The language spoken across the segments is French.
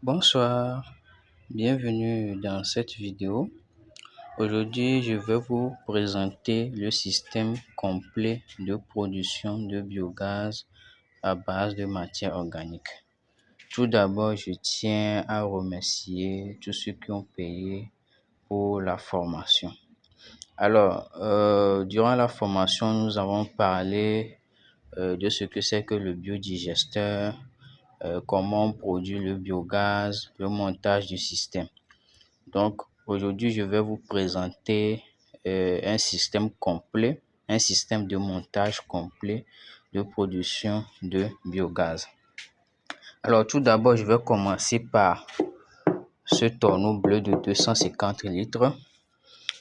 Bonsoir, bienvenue dans cette vidéo. Aujourd'hui, je vais vous présenter le système complet de production de biogaz à base de matière organique. Tout d'abord, je tiens à remercier tous ceux qui ont payé pour la formation. Alors, durant la formation, nous avons parlé de ce que c'est que le biodigesteur, comment on produit le biogaz, le montage du système. Donc, aujourd'hui, je vais vous présenter un système complet, un système de montage complet de production de biogaz. Alors, tout d'abord, je vais commencer par ce tonneau bleu de 250 litres.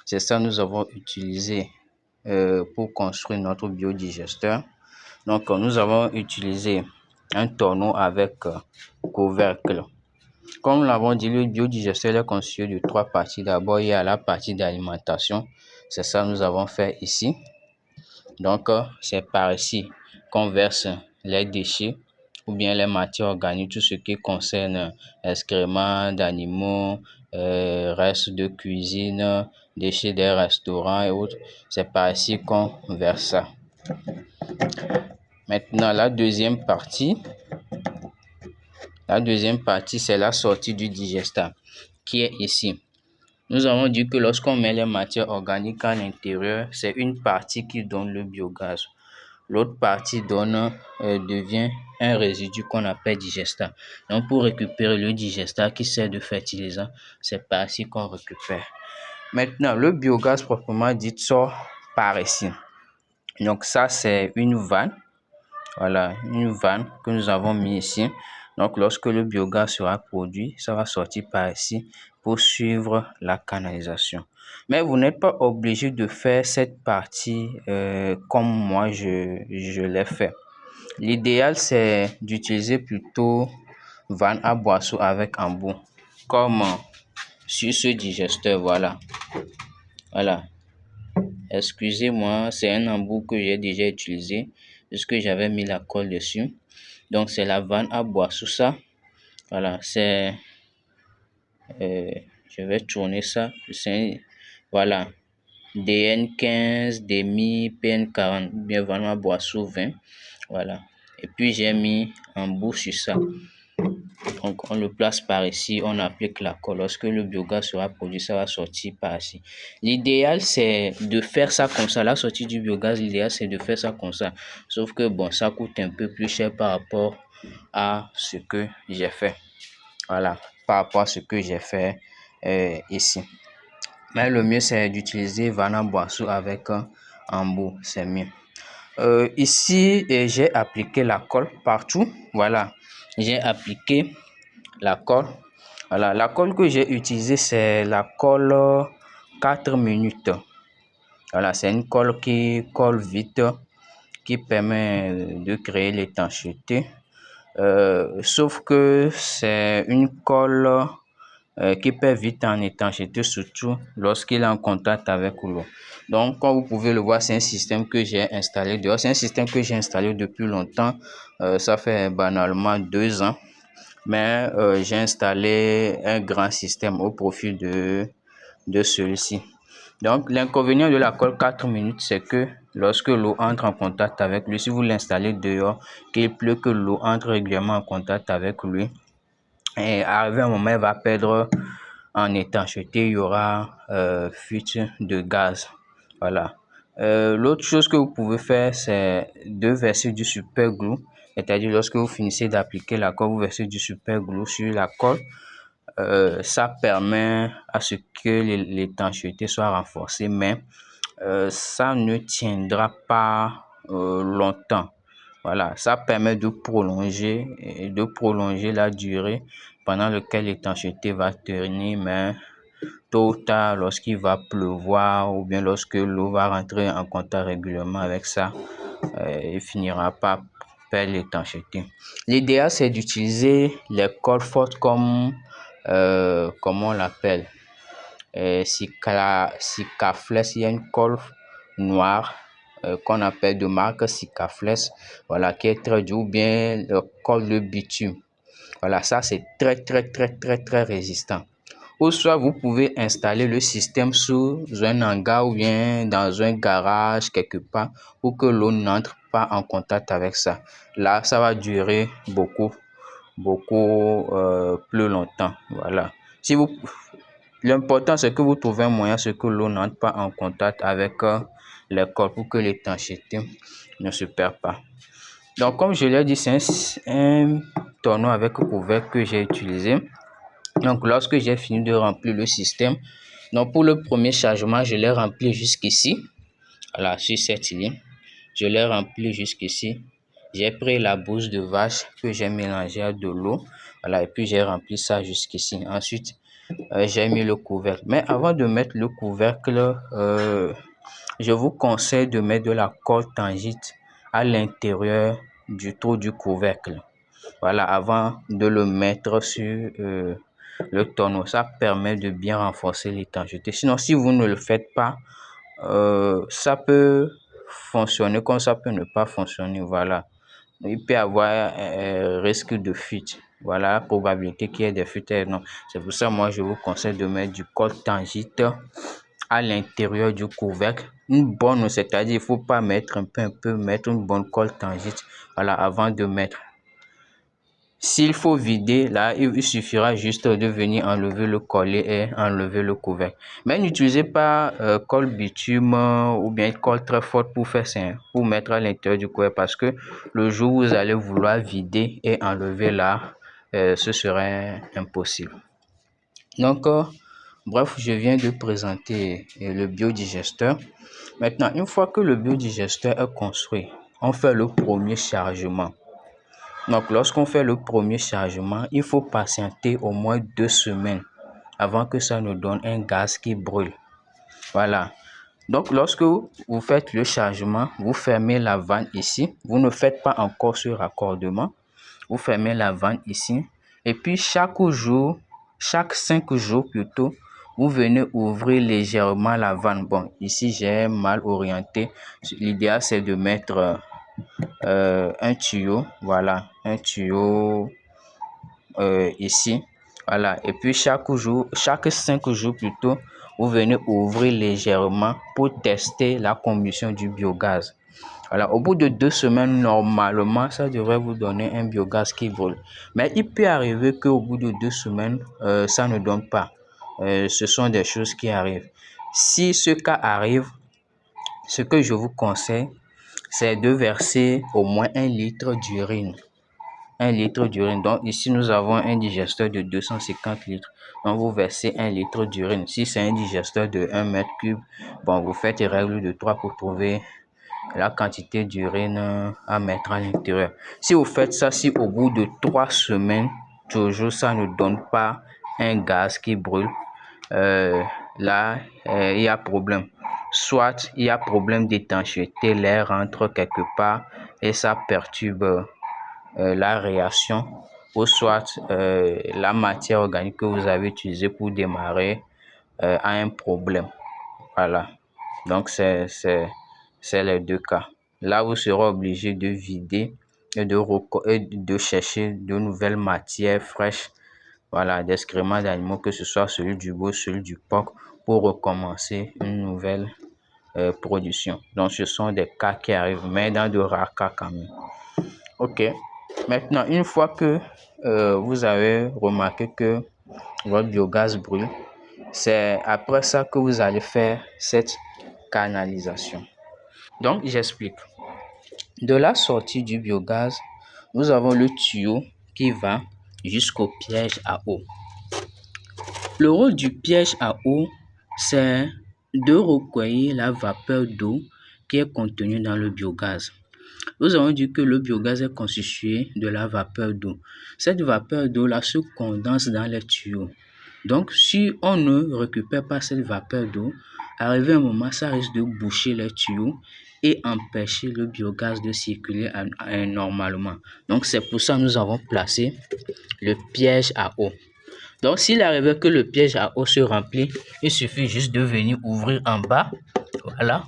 C'est ça que nous avons utilisé pour construire notre biodigesteur. Donc, nous avons utilisé un tonneau avec couvercle. Comme nous l'avons dit, le biodigesteur est constitué de 3 parties. D'abord, il y a la partie d'alimentation. C'est ça que nous avons fait ici. Donc, c'est par ici qu'on verse les déchets ou bien les matières organiques, tout ce qui concerne excréments d'animaux, restes de cuisine, déchets des restaurants et autres. C'est par ici qu'on verse ça. Maintenant, la deuxième partie, c'est la sortie du digesteur qui est ici. Nous avons dit que lorsqu'on met les matières organiques à l'intérieur, c'est une partie qui donne le biogaz. L'autre partie devient un résidu qu'on appelle digestat. Donc, pour récupérer le digestat qui sert de fertilisant, c'est par ici qu'on récupère. Maintenant, le biogaz proprement dit sort par ici. Donc, ça, c'est une vanne. Voilà, une vanne que nous avons mis ici. Donc, lorsque le biogaz sera produit, ça va sortir par ici pour suivre la canalisation. Mais vous n'êtes pas obligé de faire cette partie comme moi je l'ai fait. L'idéal, c'est d'utiliser plutôt vanne à boisseau avec embout, comme sur ce digesteur, voilà. Voilà. Excusez-moi, c'est un embout que j'ai déjà utilisé puisque j'avais mis la colle dessus. Donc, c'est la vanne à boisseau, ça. Voilà, c'est... je vais tourner ça. Voilà. DN15, DMI, PN40, ou bien vanne à boisseau 20. Voilà. Et puis, j'ai mis un bout sur ça. Donc, on le place par ici, on applique la colle. Lorsque le biogaz sera produit, ça va sortir par ici. L'idéal, c'est de faire ça comme ça. La sortie du biogaz, l'idéal, c'est de faire ça comme ça. Sauf que, bon, ça coûte un peu plus cher par rapport à ce que j'ai fait. Voilà, par rapport à ce que j'ai fait ici. Mais le mieux, c'est d'utiliser vanne à boisseau avec un embout. C'est mieux. Ici, j'ai appliqué la colle partout. Voilà, j'ai appliqué la colle. Voilà, la colle que j'ai utilisée, c'est la colle 4 minutes. Voilà, c'est une colle qui colle vite, qui permet de créer l'étanchéité. Sauf que c'est une colle qui perd vite en étanchéité, surtout lorsqu'il est en contact avec l'eau. Donc, comme vous pouvez le voir, c'est un système que j'ai installé dehors. C'est un système que j'ai installé depuis longtemps. Ça fait banalement 2 ans. Mais j'ai installé un grand système au profit de celui-ci. Donc, l'inconvénient de la colle 4 minutes, c'est que lorsque l'eau entre en contact avec lui, si vous l'installez dehors, qu'il pleut, que l'eau entre régulièrement en contact avec lui, et arrivé un moment, il va perdre en étanchéité, il y aura fuite de gaz. Voilà. L'autre chose que vous pouvez faire, c'est de verser du super glue. C'est-à-dire, lorsque vous finissez d'appliquer la colle, vous versez du super glue sur la colle. Ça permet à ce que l'étanchéité soit renforcée, mais ça ne tiendra pas longtemps. Voilà, ça permet de prolonger la durée pendant laquelle l'étanchéité va tenir, mais tôt ou tard, lorsqu'il va pleuvoir ou bien lorsque l'eau va rentrer en contact régulièrement avec ça, il finira par perdre l'étanchéité. L'idéal, c'est d'utiliser les colles fortes comme, comment on l'appelle, Sikaflex. Il y a une colle noire qu'on appelle de marque Sikaflex, voilà, qui est très dure, ou bien le colle de bitume. Voilà, ça c'est très résistant. Ou soit vous pouvez installer le système sous un hangar ou bien dans un garage quelque part pour que l'eau n'entre pas en contact avec ça. Là, ça va durer beaucoup plus longtemps. Voilà. L'important c'est que vous trouvez un moyen c'est que l'eau n'entre pas en contact avec les cols pour que l'étanchéité ne se perd pas. Donc, comme je l'ai dit, c'est un tonneau avec couvercle que j'ai utilisé. Donc, lorsque j'ai fini de remplir le système, donc pour le premier chargement, je l'ai rempli jusqu'ici. Voilà, sur cette ligne. Je l'ai rempli jusqu'ici. J'ai pris la bouse de vache que j'ai mélangée à de l'eau. Voilà, et puis j'ai rempli ça jusqu'ici. Ensuite, j'ai mis le couvercle. Mais avant de mettre le couvercle, je vous conseille de mettre de la colle tangite à l'intérieur du trou du couvercle. Voilà, avant de le mettre sur le tonneau. Ça permet de bien renforcer l'étanchéité. Sinon, si vous ne le faites pas, ça peut fonctionner comme ça peut ne pas fonctionner. Voilà. Il peut y avoir un risque de fuite. Voilà, la probabilité qu'il y ait des fuites est non. C'est pour ça, moi, je vous conseille de mettre du colle tangite à l'intérieur du couvercle. Une bonne, c'est-à-dire, il ne faut pas mettre un peu, mettre une bonne colle tangite. Voilà, avant de mettre. S'il faut vider, là, il suffira juste de venir enlever le collet et enlever le couvercle. Mais n'utilisez pas colle bitume ou bien colle très forte pour faire ça, pour mettre à l'intérieur du couvercle parce que le jour où vous allez vouloir vider et enlever là, ce serait impossible. Donc, bref, je viens de présenter le biodigesteur. Maintenant, une fois que le biodigesteur est construit, on fait le premier chargement. Donc, lorsqu'on fait le premier chargement, il faut patienter au moins 2 semaines avant que ça nous donne un gaz qui brûle. Voilà. Donc, lorsque vous faites le chargement, vous fermez la vanne ici. Vous ne faites pas encore ce raccordement. Vous fermez la vanne ici. Et puis, chaque 5 jours plutôt, vous venez ouvrir légèrement la vanne. Bon, ici, j'ai mal orienté. L'idéal, c'est de mettre un tuyau, voilà, un tuyau ici, voilà, et puis chaque 5 jours plutôt, vous venez ouvrir légèrement pour tester la combustion du biogaz. Voilà, au bout de 2 semaines, normalement, ça devrait vous donner un biogaz qui brûle. Mais il peut arriver qu'au bout de 2 semaines, ça ne donne pas. Ce sont des choses qui arrivent. Si ce cas arrive, ce que je vous conseille, c'est de verser au moins 1 litre d'urine. 1 litre d'urine. Donc ici, nous avons un digesteur de 250 litres. Donc vous versez 1 litre d'urine. Si c'est un digesteur de 1 mètre cube, bon, vous faites une règle de 3 pour trouver la quantité d'urine à mettre à l'intérieur. Si vous faites ça, si au bout de 3 semaines, toujours ça ne donne pas un gaz qui brûle, là, il y a problème. Soit il y a problème d'étanchéité, l'air rentre quelque part et ça perturbe la réaction, ou soit la matière organique que vous avez utilisée pour démarrer a un problème. Voilà. Donc, c'est les 2 cas. Là, vous serez obligé de vider et de chercher de nouvelles matières fraîches, voilà, d'excréments d'animaux, que ce soit celui du veau, celui du porc, pour recommencer une nouvelle production. Donc, ce sont des cas qui arrivent, mais dans de rares cas quand même. Ok. Maintenant, une fois que vous avez remarqué que votre biogaz brûle, c'est après ça que vous allez faire cette canalisation. Donc, j'explique. De la sortie du biogaz, nous avons le tuyau qui va jusqu'au piège à eau. Le rôle du piège à eau, c'est de recueillir la vapeur d'eau qui est contenue dans le biogaz. Nous avons dit que le biogaz est constitué de la vapeur d'eau. Cette vapeur d'eau-là se condense dans les tuyaux. Donc, si on ne récupère pas cette vapeur d'eau, arrivé un moment, ça risque de boucher les tuyaux et empêcher le biogaz de circuler normalement. Donc, c'est pour ça que nous avons placé le piège à eau. Donc, s'il arrive que le piège à eau se remplit, il suffit juste de venir ouvrir en bas. Voilà.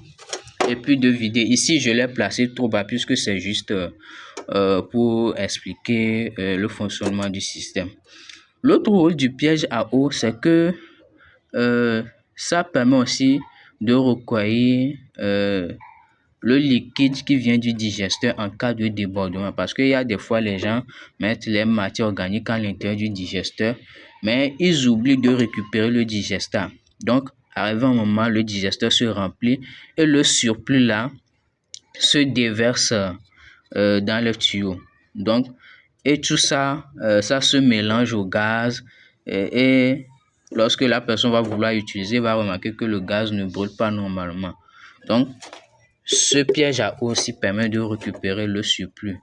Et puis de vider. Ici, je l'ai placé trop bas puisque c'est juste pour expliquer le fonctionnement du système. L'autre rôle du piège à eau, c'est que ça permet aussi de recueillir le liquide qui vient du digesteur en cas de débordement, parce qu'il y a des fois les gens mettent les matières organiques à l'intérieur du digesteur, mais ils oublient de récupérer le digesteur. Donc, arrivé un moment, le digesteur se remplit et le surplus là se déverse dans le tuyau. Donc, et tout ça, ça se mélange au gaz et lorsque la personne va vouloir utiliser, va remarquer que le gaz ne brûle pas normalement. Donc, ce piège à eau aussi permet de récupérer le surplus.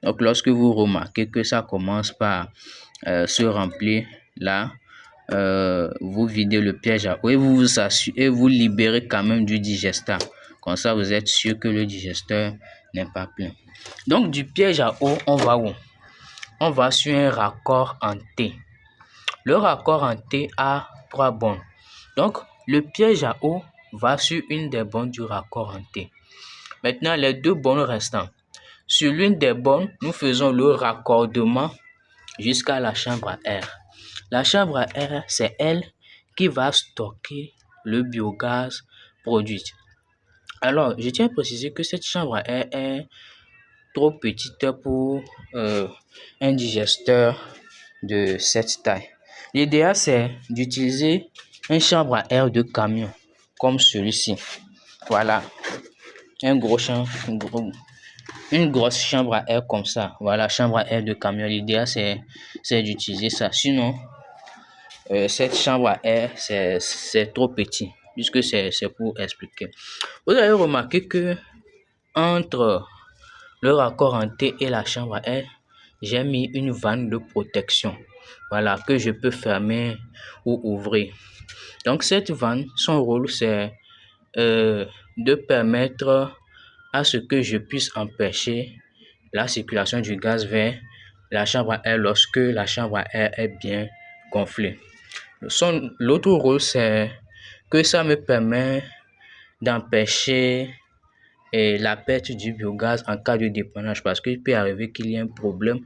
Donc, lorsque vous remarquez que ça commence par se remplir là, vous videz le piège à eau et vous vous assurez, et vous libérez quand même du digesteur. Comme ça, vous êtes sûr que le digesteur n'est pas plein. Donc, du piège à eau, on va où? On va sur un raccord en T. Le raccord en T a 3 bornes. Donc, le piège à eau va sur une des bornes du raccord en T. Maintenant, les 2 bornes restantes. Sur l'une des bornes, nous faisons le raccordement jusqu'à la chambre à air. La chambre à air, c'est elle qui va stocker le biogaz produit. Alors, je tiens à préciser que cette chambre à air est trop petite pour un digesteur de cette taille. L'idéal, c'est d'utiliser une chambre à air de camion, comme celui-ci. Voilà, une grosse chambre à air comme ça. Voilà, chambre à air de camion. L'idéal, c'est d'utiliser ça. Sinon, cette chambre à air, c'est trop petit, puisque c'est pour expliquer. Vous avez remarqué que entre le raccord en T et la chambre à air, j'ai mis une vanne de protection. Voilà, que je peux fermer ou ouvrir. Donc, cette vanne, son rôle, c'est de permettre à ce que je puisse empêcher la circulation du gaz vers la chambre à air lorsque la chambre à air est bien gonflée. L'autre rôle, c'est que ça me permet d'empêcher la perte du biogaz en cas de dépannage, parce qu'il peut arriver qu'il y ait un problème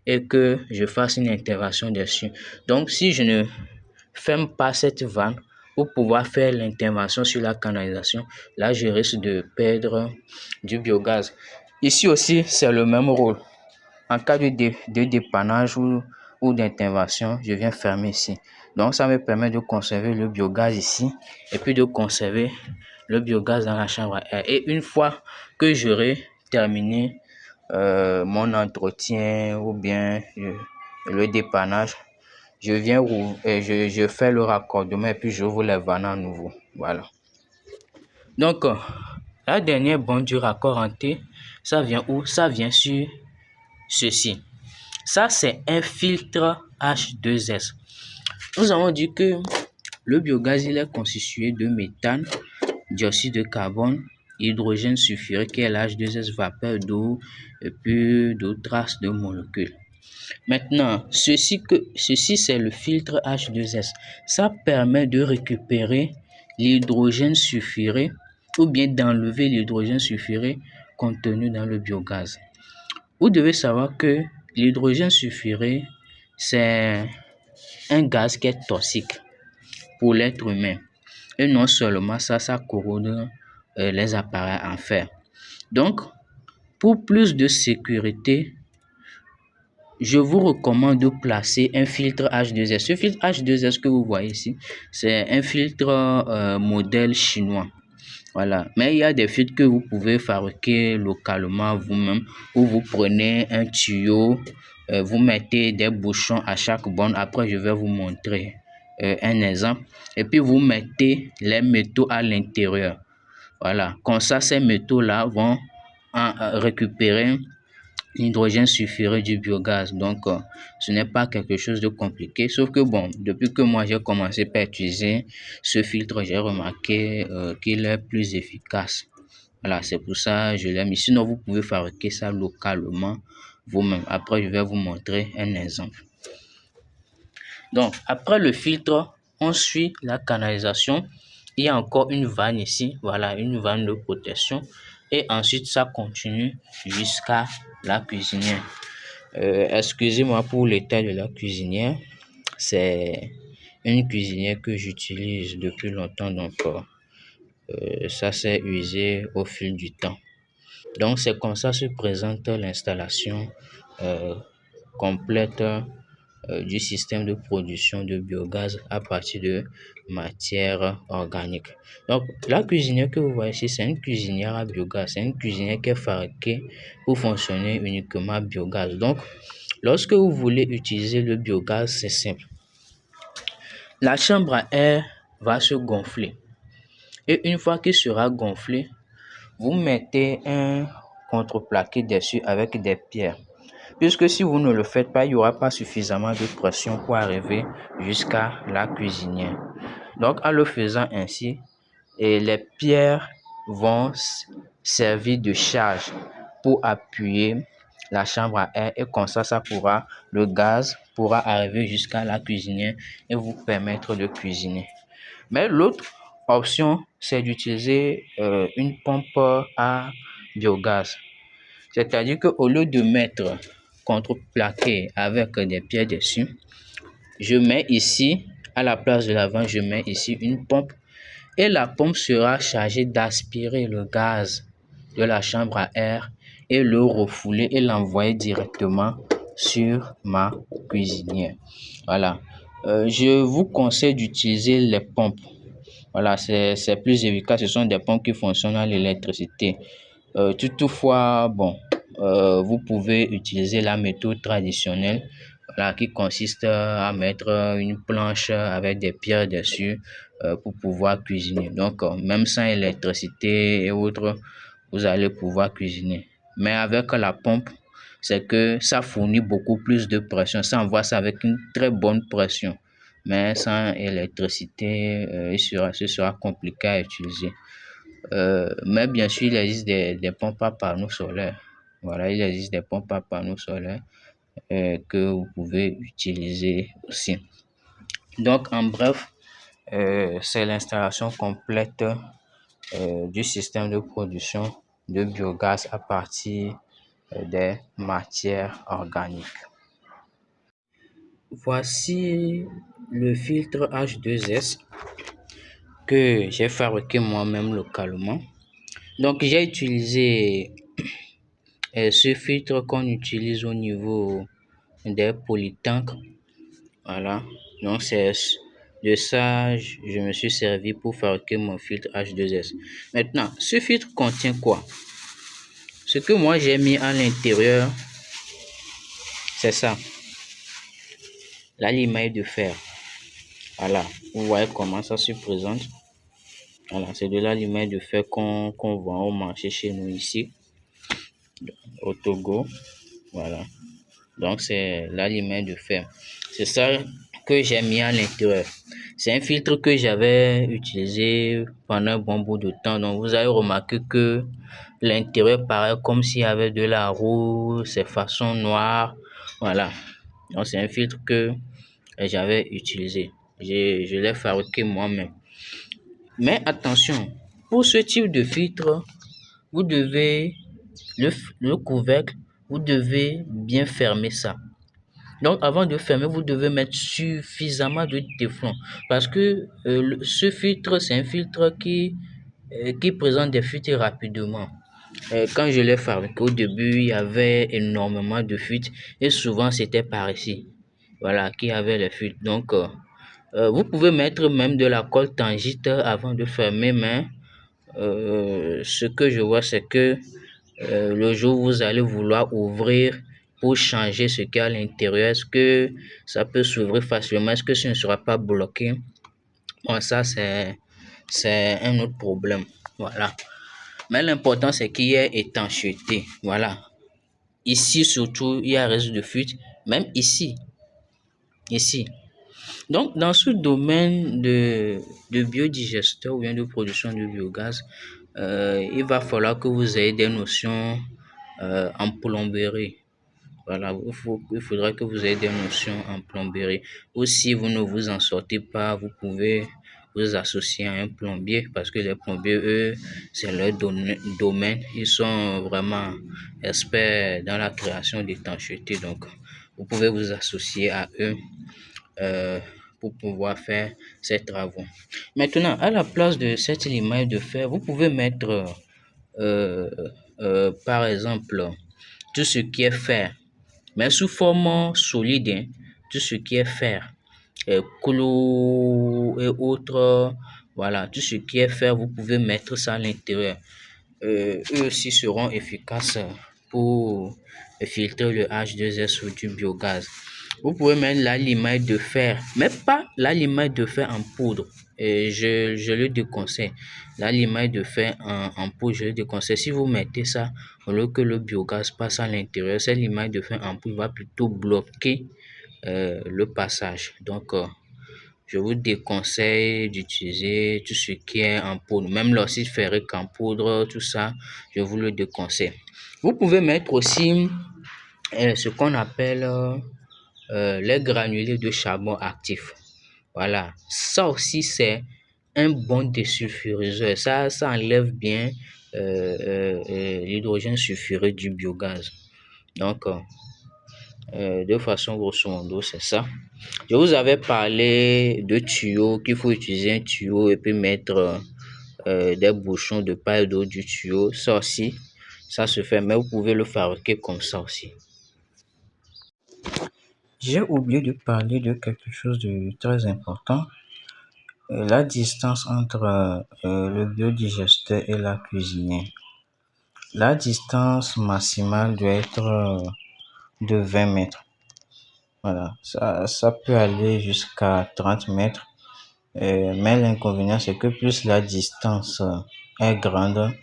et que je fasse une intervention dessus. Donc, si je ne ferme pas cette vanne pour pouvoir faire l'intervention sur la canalisation, là, je risque de perdre du biogaz. Ici aussi, c'est le même rôle. En cas de dépannage ou d'intervention, je viens fermer ici. Donc, ça me permet de conserver le biogaz ici et puis de conserver le biogaz dans la chambre à air. Et une fois que j'aurai terminé mon entretien ou bien le dépannage, je fais le raccordement et puis j'ouvre les vannes à nouveau. Voilà. Donc, la dernière borne du raccord en T, ça vient où? Ça vient sur ceci. Ça, c'est un filtre H2S. Nous avons dit que le biogaz, il est constitué de méthane, dioxyde de carbone, hydrogène sulfuré qui est l'H2S, vapeur d'eau et puis d'autres traces de molécules. Maintenant, ceci c'est le filtre H2S. Ça permet de récupérer l'hydrogène sulfuré ou bien d'enlever l'hydrogène sulfuré contenu dans le biogaz. Vous devez savoir que l'hydrogène sulfuré, c'est un gaz qui est toxique pour l'être humain. Et non seulement ça corrode les appareils en fer. Donc, pour plus de sécurité, je vous recommande de placer un filtre H2S. Ce filtre H2S que vous voyez ici, c'est un filtre modèle chinois. Voilà. Mais il y a des filtres que vous pouvez fabriquer localement vous-même, où vous prenez un tuyau, vous mettez des bouchons à chaque borne. Après, je vais vous montrer un exemple. Et puis, vous mettez les métaux à l'intérieur. Voilà. Comme ça, ces métaux-là vont récupérer l'hydrogène sulfuré du biogaz. Donc, ce n'est pas quelque chose de compliqué. Sauf que, bon, depuis que moi, j'ai commencé par utiliser ce filtre, j'ai remarqué qu'il est plus efficace. Voilà, c'est pour ça que je l'ai mis. Sinon, vous pouvez fabriquer ça localement vous-même. Après, je vais vous montrer un exemple. Donc, après le filtre, on suit la canalisation. Il y a encore une vanne ici. Voilà, une vanne de protection. Et ensuite, ça continue jusqu'à la cuisinière. Excusez-moi pour l'état de la cuisinière. C'est une cuisinière que j'utilise depuis longtemps, donc ça s'est usé au fil du temps. Donc c'est comme ça se présente l'installation euh, complète du système de production de biogaz à partir de matière organique. Donc la cuisinière que vous voyez ici, c'est une cuisinière à biogaz. C'est une cuisinière qui est fabriquée pour fonctionner uniquement à biogaz. Donc lorsque vous voulez utiliser le biogaz, c'est simple. La chambre à air va se gonfler. Et une fois qu'il sera gonflé, vous mettez un contreplaqué dessus avec des pierres. Puisque si vous ne le faites pas, il n'y aura pas suffisamment de pression pour arriver jusqu'à la cuisinière. Donc, en le faisant ainsi, les pierres vont servir de charge pour appuyer la chambre à air et comme ça le gaz pourra arriver jusqu'à la cuisinière et vous permettre de cuisiner. Mais l'autre option, c'est d'utiliser une pompe à biogaz. C'est-à-dire qu'au lieu de mettre contreplaqué avec des pierres dessus, je mets ici, à la place de l'avant, je mets ici une pompe et la pompe sera chargée d'aspirer le gaz de la chambre à air et le refouler et l'envoyer directement sur ma cuisinière. Voilà. Je vous conseille d'utiliser les pompes. Voilà, c'est plus efficace. Ce sont des pompes qui fonctionnent à l'électricité. Toutefois, bon, vous pouvez utiliser la méthode traditionnelle, voilà, qui consiste à mettre une planche avec des pierres dessus pour pouvoir cuisiner. Donc, même sans électricité et autres, vous allez pouvoir cuisiner. Mais avec la pompe, c'est que ça fournit beaucoup plus de pression. Ça envoie ça avec une très bonne pression. Mais sans électricité, ce sera compliqué à utiliser. Mais bien sûr, il existe des pompes à panneaux solaires. Voilà, il existe des pompes à panneaux solaires que vous pouvez utiliser aussi. Donc, en bref, c'est l'installation complète du système de production de biogaz à partir des matières organiques. Voici le filtre H2S que j'ai fabriqué moi-même localement. Donc, j'ai utilisé ce filtre qu'on utilise au niveau des polytanks. Voilà. Donc, c'est de ça je me suis servi pour fabriquer mon filtre H2S. Maintenant, ce filtre contient quoi? Ce que moi j'ai mis à l'intérieur, c'est ça. La limaille de fer. Voilà. Vous voyez comment ça se présente. Voilà, c'est de la limaille de fer qu'on vend au marché chez nous ici, au Togo. Voilà. Donc, c'est la limaille de fer. C'est ça que j'ai mis à l'intérieur. C'est un filtre que j'avais utilisé pendant un bon bout de temps. Donc, vous avez remarqué que l'intérieur paraît comme s'il y avait de la roue, c'est façon noire. Voilà. Donc, c'est un filtre que j'avais utilisé. Je l'ai fabriqué moi-même. Mais attention, pour ce type de filtre, vous devez le couvercle, vous devez bien fermer ça. Donc, avant de fermer, vous devez mettre suffisamment de téflon parce que ce filtre, c'est un filtre qui présente des fuites rapidement. Quand je l'ai fabriqué, au début, il y avait énormément de fuites et souvent, c'était par ici. Voilà, qui avait les fuites. Donc, vous pouvez mettre même de la colle tangite avant de fermer, mais ce que je vois, c'est que le jour où vous allez vouloir ouvrir pour changer ce qu'il y a à l'intérieur, est-ce que ça peut s'ouvrir facilement? Est-ce que ce ne sera pas bloqué? Bon, ça, c'est un autre problème. Voilà. Mais l'important, c'est qu'il y ait étanchéité. Voilà. Ici, surtout, il y a un risque de fuite. Même ici. Ici. Donc, dans ce domaine de biodigesteur ou bien de production de biogaz, il va falloir que vous ayez des notions en plomberie. Voilà, il faudra que vous ayez des notions en plomberie. Ou si vous ne vous en sortez pas, vous pouvez vous associer à un plombier parce que les plombiers, eux, c'est leur domaine. Ils sont vraiment experts dans la création d'étanchéité. Donc, vous pouvez vous associer à eux euh, pour pouvoir faire ces travaux. Maintenant, à la place de cette limaille de fer, vous pouvez mettre, euh, par exemple, tout ce qui est fer, mais sous forme solide, hein, tout ce qui est fer, clous et autres, voilà, tout ce qui est fer, vous pouvez mettre ça à l'intérieur. Eux aussi seront efficaces pour filtrer le H2S ou du biogaz. Vous pouvez mettre la limaille de fer, mais pas la limaille de fer en poudre. Et je le déconseille. La limaille de fer en poudre, je le déconseille. Si vous mettez ça, au lieu que le biogaz passe à l'intérieur, cette limaille de fer en poudre va plutôt bloquer le passage. Donc, je vous déconseille d'utiliser tout ce qui est en poudre. Même l'oxyde ferrique en poudre, tout ça, je vous le déconseille. Vous pouvez mettre aussi ce qu'on appelle les granulés de charbon actif. Voilà, ça aussi c'est un bon désulfuriseur. Ça enlève bien l'hydrogène sulfuré du biogaz. Donc, de façon grosso modo, c'est ça. Je vous avais parlé de tuyaux, qu'il faut utiliser un tuyau et puis mettre des bouchons de paille d'eau du tuyau. Ça aussi, ça se fait, mais vous pouvez le fabriquer comme ça aussi. J'ai oublié de parler de quelque chose de très important. La distance entre le biodigesteur et la cuisinière. La distance maximale doit être de 20 mètres. Voilà, ça peut aller jusqu'à 30 mètres. Mais l'inconvénient, c'est que plus la distance est grande,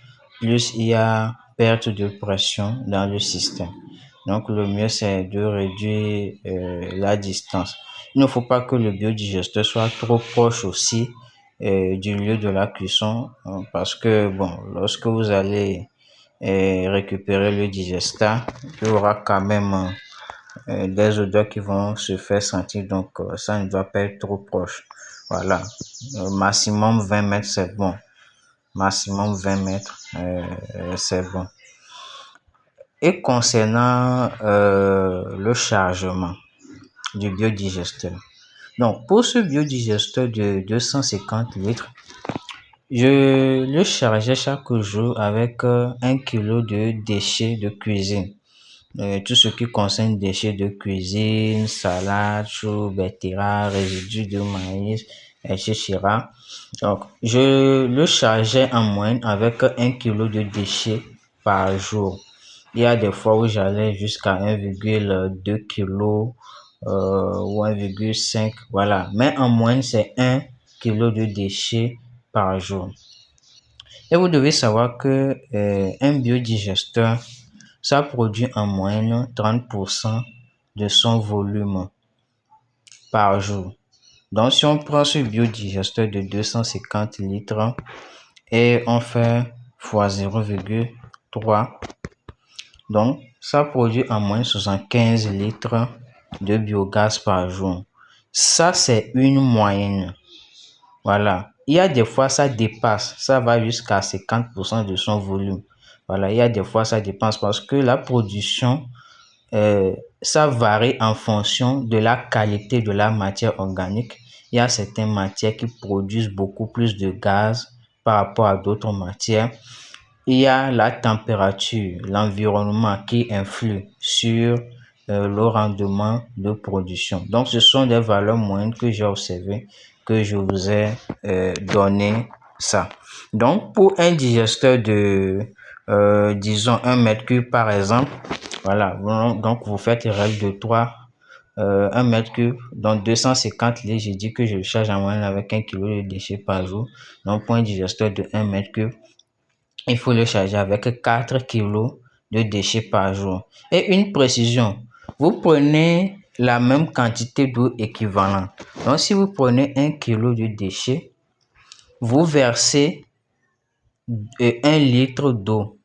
plus il y a perte de pression dans le système. Donc, le mieux, c'est de réduire la distance. Il ne faut pas que le biodigesteur soit trop proche aussi du lieu de la cuisson, parce que, bon, lorsque vous allez récupérer le digestat, il y aura quand même des odeurs qui vont se faire sentir, donc ça ne doit pas être trop proche. Voilà, maximum 20 mètres, c'est bon. Maximum 20 mètres, c'est bon. Et concernant le chargement du biodigesteur. Donc, pour ce biodigesteur de 250 litres, je le chargeais chaque jour avec 1 kg de déchets de cuisine. Tout ce qui concerne déchets de cuisine, salade, choux, betterave, résidus de maïs, etc. Donc, je le chargeais en moyenne avec 1 kg de déchets par jour. Il y a des fois où j'allais jusqu'à 1,2 kg ou 1,5, voilà. Mais en moyenne, c'est 1 kg de déchets par jour. Et vous devez savoir que un biodigesteur, ça produit en moyenne 30% de son volume par jour. Donc, si on prend ce biodigesteur de 250 litres et on fait x 0,3, donc ça produit en moyenne 75 litres de biogaz par jour. Ça, c'est une moyenne. Voilà. Il y a des fois, ça dépasse. Ça va jusqu'à 50% de son volume. Voilà. Il y a des fois, ça dépasse parce que la production, ça varie en fonction de la qualité de la matière organique. Il y a certaines matières qui produisent beaucoup plus de gaz par rapport à d'autres matières. Il y a la température, l'environnement qui influe sur le rendement de production. Donc, ce sont des valeurs moyennes que j'ai observées, que je vous ai donné ça. Donc, pour un digesteur de, disons, 1 mètre cube par exemple, voilà, donc vous faites les règles de 3, 1 mètre cube, donc 250 litres, j'ai dit que je le charge en moyenne avec 1 kg de déchets par jour. Donc, pour un digesteur de 1 mètre cube, il faut le charger avec 4 kg de déchets par jour. Et une précision, vous prenez la même quantité d'eau équivalente. Donc, si vous prenez 1 kg de déchets, vous versez 1 litre d'eau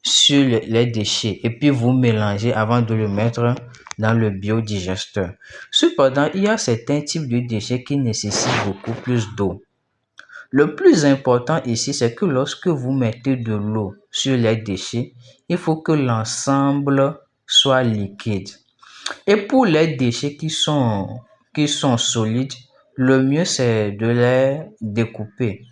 sur les déchets et puis vous mélangez avant de le mettre dans le biodigesteur. Cependant, il y a certains types de déchets qui nécessitent beaucoup plus d'eau. Le plus important ici, c'est que lorsque vous mettez de l'eau sur les déchets, il faut que l'ensemble soit liquide. Et pour les déchets qui sont solides, le mieux c'est de les découper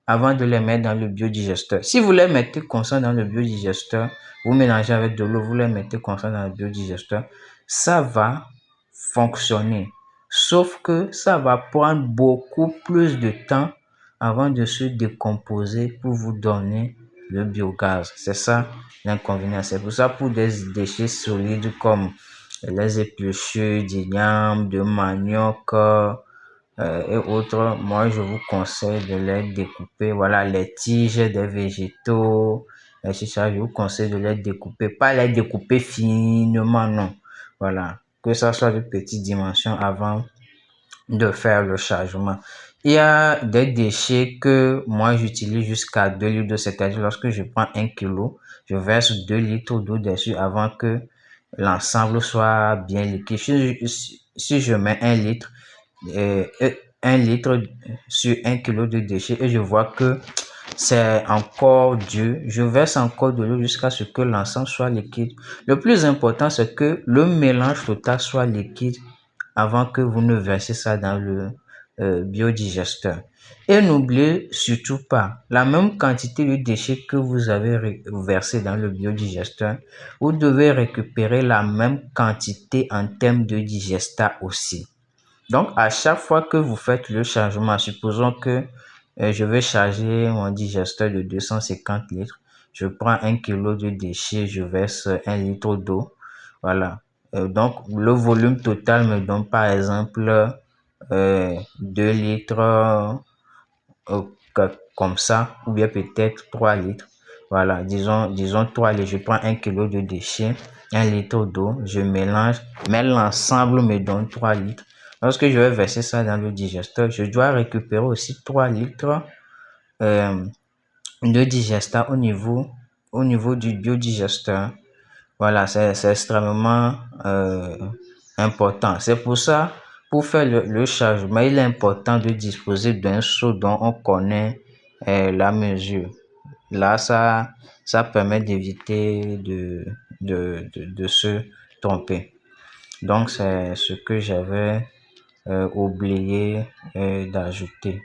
avant de les mettre dans le biodigesteur. Si vous les mettez comme ça dans le biodigesteur, vous mélangez avec de l'eau, vous les mettez comme ça dans le biodigesteur, ça va fonctionner. Sauf que ça va prendre beaucoup plus de temps avant de se décomposer pour vous donner le biogaz. C'est ça l'inconvénient. C'est pour ça pour des déchets solides comme les épluchures d'igname, de manioc, et autres, moi je vous conseille de les découper. Voilà, les tiges des végétaux, c'est ça, je vous conseille de les découper, pas les découper finement, non. Voilà, que ça soit de petites dimensions avant de faire le chargement. Il y a des déchets que moi j'utilise jusqu'à 2 litres d'eau, c'est-à-dire lorsque je prends 1 kilo, je verse 2 litres d'eau dessus avant que l'ensemble soit bien liquide. Si je mets 1 litre, 1 litre sur 1 kilo de déchets et je vois que c'est encore dur, je verse encore de l'eau jusqu'à ce que l'ensemble soit liquide. Le plus important, c'est que le mélange total soit liquide avant que vous ne versiez ça dans le biodigesteur. Et n'oubliez surtout pas, la même quantité de déchets que vous avez versé dans le biodigesteur, vous devez récupérer la même quantité en termes de digestat aussi. Donc, à chaque fois que vous faites le chargement, supposons que je vais charger mon digesteur de 250 litres, je prends 1 kilo de déchets, je verse 1 litre d'eau. Voilà. Donc, le volume total me donne par exemple 2 litres comme ça, ou bien peut-être 3 litres. Voilà, disons 3 litres. Je prends 1 kilo de déchets, 1 litre d'eau, je mélange, mais l'ensemble me donne 3 litres. Lorsque je vais verser ça dans le digesteur, je dois récupérer aussi 3 litres de digestat au niveau du biodigesteur. Voilà, c'est extrêmement important. C'est pour ça, pour faire le chargement, il est important de disposer d'un seau dont on connaît la mesure. Là, ça permet d'éviter de se tromper. Donc, c'est ce que j'avais oublié d'ajouter.